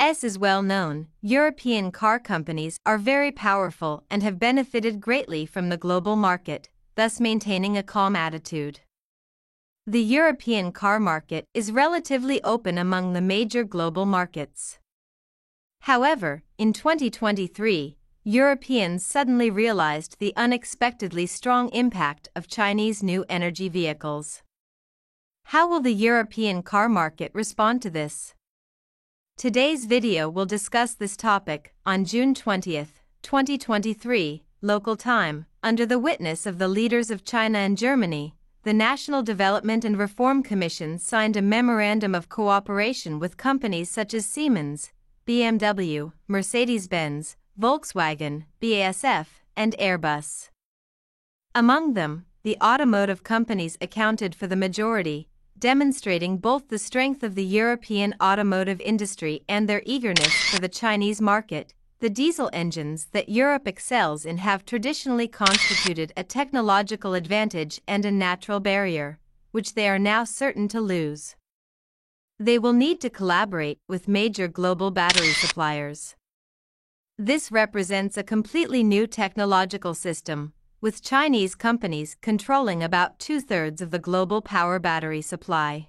As is well known, European car companies are very powerful and have benefited greatly from the global market, thus maintaining a calm attitude. The European car market is relatively open among the major global markets. However, in 2023, Europeans suddenly realized the unexpectedly strong impact of Chinese new energy vehicles. How will the European car market respond to this? Today's video will discuss this topic on June 20, 2023, local time, under the witness of the leaders of China and Germany. The National Development and Reform Commission signed a memorandum of cooperation with companies such as Siemens, BMW, Mercedes-Benz, Volkswagen, BASF, and Airbus. Among them, the automotive companies accounted for the majority, demonstrating both the strength of the European automotive industry and their eagerness for the Chinese market. The diesel engines that Europe excels in have traditionally constituted a technological advantage and a natural barrier, which they are now certain to lose. They will need to collaborate with major global battery suppliers. This represents a completely new technological system, with Chinese companies controlling about 2/3 of the global power battery supply.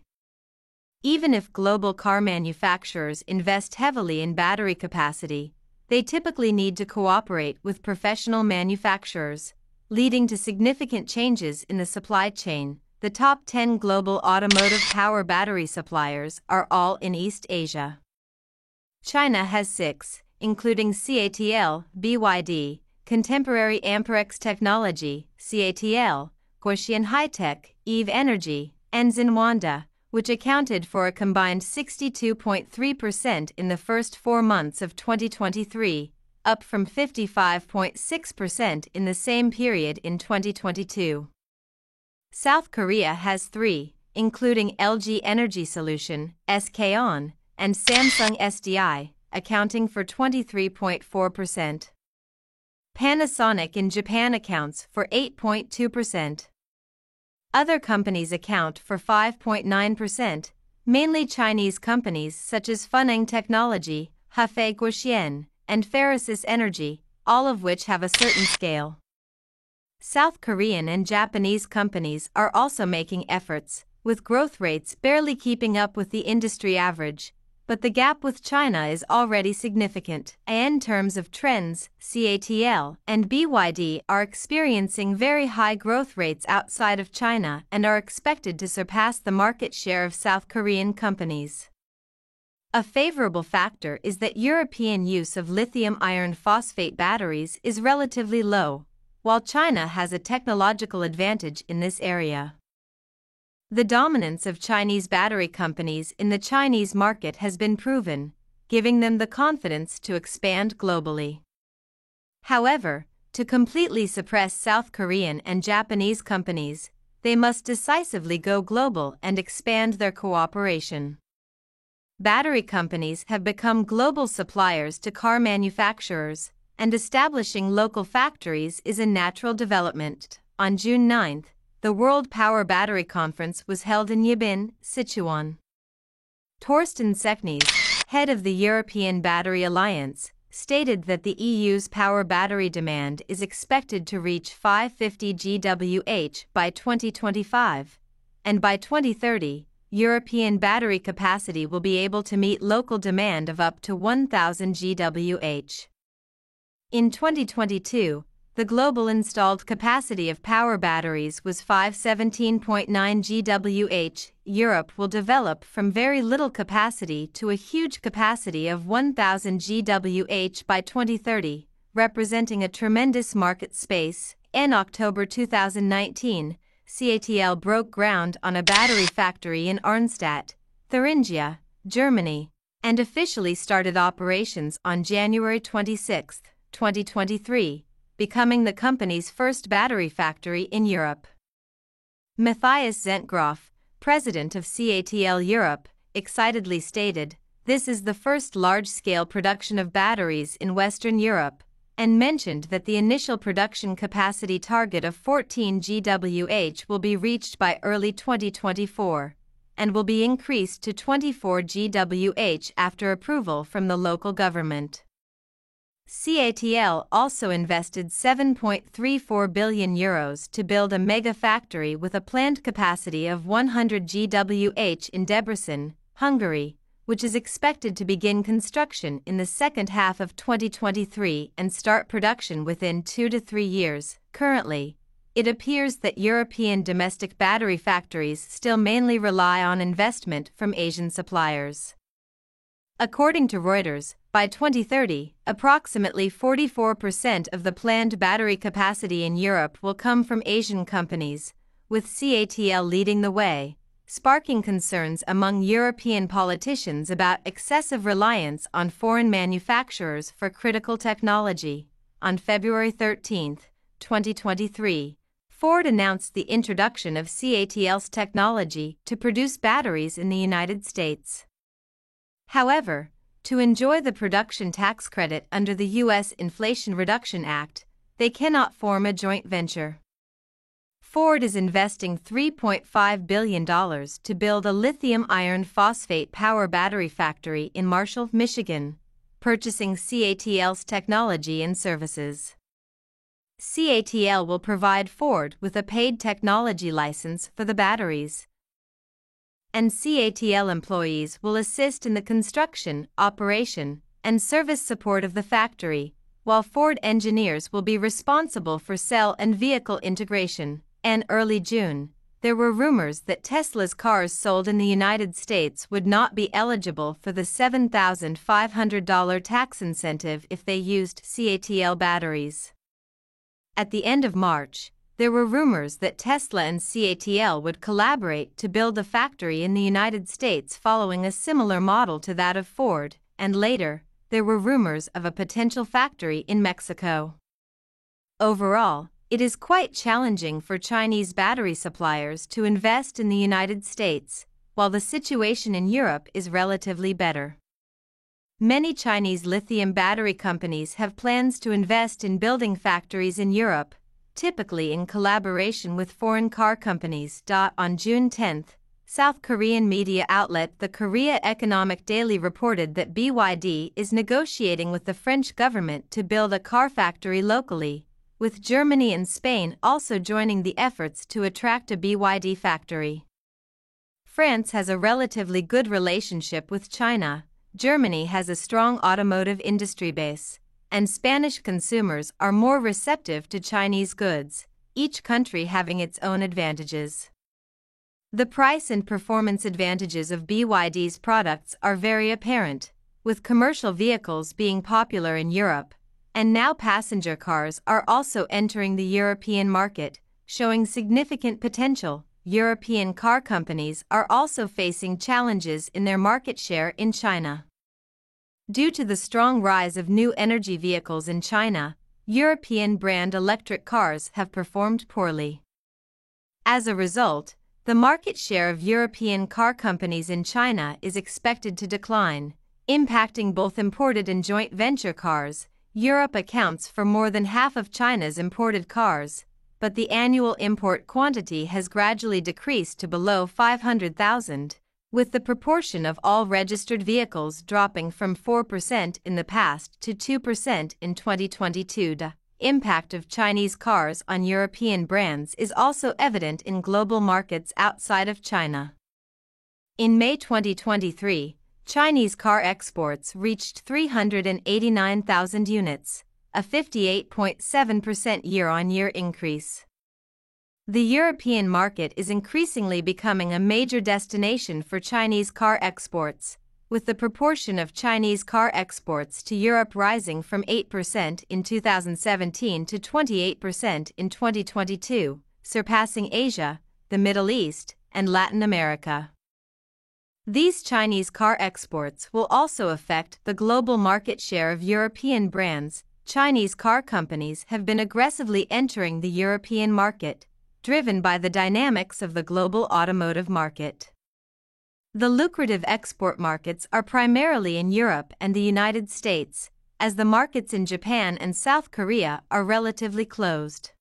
Even if global car manufacturers invest heavily in battery capacity, they typically need to cooperate with professional manufacturers, leading to significant changes in the supply chain. The top 10 global automotive power battery suppliers are all in East Asia. China has 6, including CATL, BYD, Contemporary Amperex Technology, CATL, Guoxian High-Tech, Eve Energy, and Zinwanda, which accounted for a combined 62.3% in the first 4 months of 2023, up from 55.6% in the same period in 2022. South Korea has 3, including LG Energy Solution, SK On, and Samsung SDI, accounting for 23.4%. Panasonic in Japan accounts for 8.2%. Other companies account for 5.9%, mainly Chinese companies such as Funneng Technology, Hefei Guoxian, and Ferasis Energy, all of which have a certain scale. South Korean and Japanese companies are also making efforts, with growth rates barely keeping up with the industry average, but the gap with China is already significant. In terms of trends, CATL and BYD are experiencing very high growth rates outside of China and are expected to surpass the market share of South Korean companies. A favorable factor is that European use of lithium iron phosphate batteries is relatively low, while China has a technological advantage in this area. The dominance of Chinese battery companies in the Chinese market has been proven, giving them the confidence to expand globally. However, to completely suppress South Korean and Japanese companies, they must decisively go global and expand their cooperation. Battery companies have become global suppliers to car manufacturers, and establishing local factories is a natural development. On June 9, the World Power Battery Conference was held in Yibin, Sichuan. Torsten Seknes, head of the European Battery Alliance, stated that the EU's power battery demand is expected to reach 550 GWh by 2025, and by 2030, European battery capacity will be able to meet local demand of up to 1,000 GWh. In 2022, the global installed capacity of power batteries was 517.9 GWh. Europe will develop from very little capacity to a huge capacity of 1,000 GWh by 2030, representing a tremendous market space. In October 2019, CATL broke ground on a battery factory in Arnstadt, Thuringia, Germany, and officially started operations on January 26, 2023. Becoming the company's first battery factory in Europe. Matthias Zentgroff, president of CATL Europe, excitedly stated, "This is the first large-scale production of batteries in Western Europe," and mentioned that the initial production capacity target of 14 GWh will be reached by early 2024, and will be increased to 24 GWh after approval from the local government. CATL also invested €7.34 billion to build a mega factory with a planned capacity of 100 GWh in Debrecen, Hungary, which is expected to begin construction in the second half of 2023 and start production within 2 to 3 years. Currently, it appears that European domestic battery factories still mainly rely on investment from Asian suppliers. According to Reuters, by 2030, approximately 44% of the planned battery capacity in Europe will come from Asian companies, with CATL leading the way, sparking concerns among European politicians about excessive reliance on foreign manufacturers for critical technology. On February 13, 2023, Ford announced the introduction of CATL's technology to produce batteries in the United States. However, to enjoy the production tax credit under the U.S. Inflation Reduction Act, they cannot form a joint venture. Ford is investing $3.5 billion to build a lithium iron phosphate power battery factory in Marshall, Michigan, purchasing CATL's technology and services. CATL will provide Ford with a paid technology license for the batteries, and CATL employees will assist in the construction, operation, and service support of the factory, while Ford engineers will be responsible for cell and vehicle integration. In early June, there were rumors that Tesla's cars sold in the United States would not be eligible for the $7,500 tax incentive if they used CATL batteries. At the end of March, there were rumors that Tesla and CATL would collaborate to build a factory in the United States following a similar model to that of Ford, and later, there were rumors of a potential factory in Mexico. Overall, it is quite challenging for Chinese battery suppliers to invest in the United States, while the situation in Europe is relatively better. Many Chinese lithium battery companies have plans to invest in building factories in Europe, typically in collaboration with foreign car companies. On June 10, South Korean media outlet the Korea Economic Daily reported that BYD is negotiating with the French government to build a car factory locally, with Germany and Spain also joining the efforts to attract a BYD factory. France has a relatively good relationship with China, Germany has a strong automotive industry base, and Spanish consumers are more receptive to Chinese goods, each country having its own advantages. The price and performance advantages of BYD's products are very apparent, with commercial vehicles being popular in Europe, and now passenger cars are also entering the European market, showing significant potential. European car companies are also facing challenges in their market share in China. Due to the strong rise of new energy vehicles in China, European brand electric cars have performed poorly. As a result, the market share of European car companies in China is expected to decline, impacting both imported and joint venture cars. Europe accounts for more than half of China's imported cars, but the annual import quantity has gradually decreased to below 500,000. With the proportion of all registered vehicles dropping from 4% in the past to 2% in 2022. The impact of Chinese cars on European brands is also evident in global markets outside of China. In May 2023, Chinese car exports reached 389,000 units, a 58.7% year-on-year increase. The European market is increasingly becoming a major destination for Chinese car exports, with the proportion of Chinese car exports to Europe rising from 8% in 2017 to 28% in 2022, surpassing Asia, the Middle East, and Latin America. These Chinese car exports will also affect the global market share of European brands. Chinese car companies have been aggressively entering the European market, driven by the dynamics of the global automotive market. The lucrative export markets are primarily in Europe and the United States, as the markets in Japan and South Korea are relatively closed.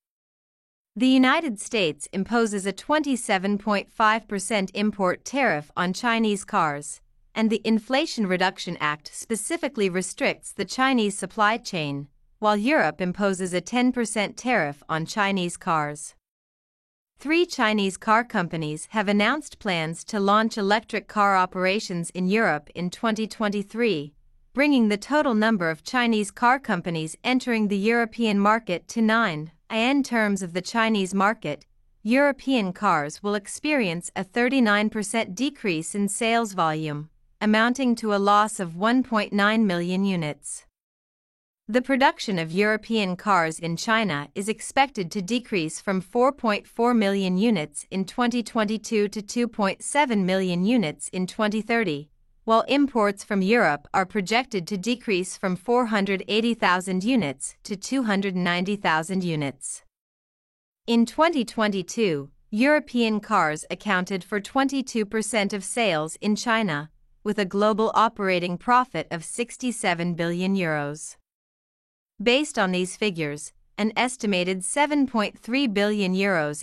The United States imposes a 27.5% import tariff on Chinese cars, and the Inflation Reduction Act specifically restricts the Chinese supply chain, while Europe imposes a 10% tariff on Chinese cars. 3 Chinese car companies have announced plans to launch electric car operations in Europe in 2023, bringing the total number of Chinese car companies entering the European market to 9. In terms of the Chinese market, European cars will experience a 39% decrease in sales volume, amounting to a loss of 1.9 million units. The production of European cars in China is expected to decrease from 4.4 million units in 2022 to 2.7 million units in 2030, while imports from Europe are projected to decrease from 480,000 units to 290,000 units. In 2022, European cars accounted for 22% of sales in China, with a global operating profit of €67 billion. Based on these figures, an estimated €7.3 billion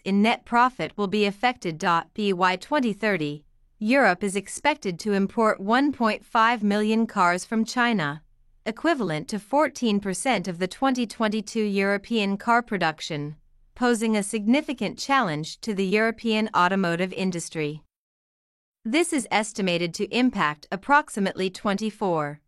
in net profit will be affected. By 2030, Europe is expected to import 1.5 million cars from China, equivalent to 14% of the 2022 European car production, posing a significant challenge to the European automotive industry. This is estimated to impact approximately 24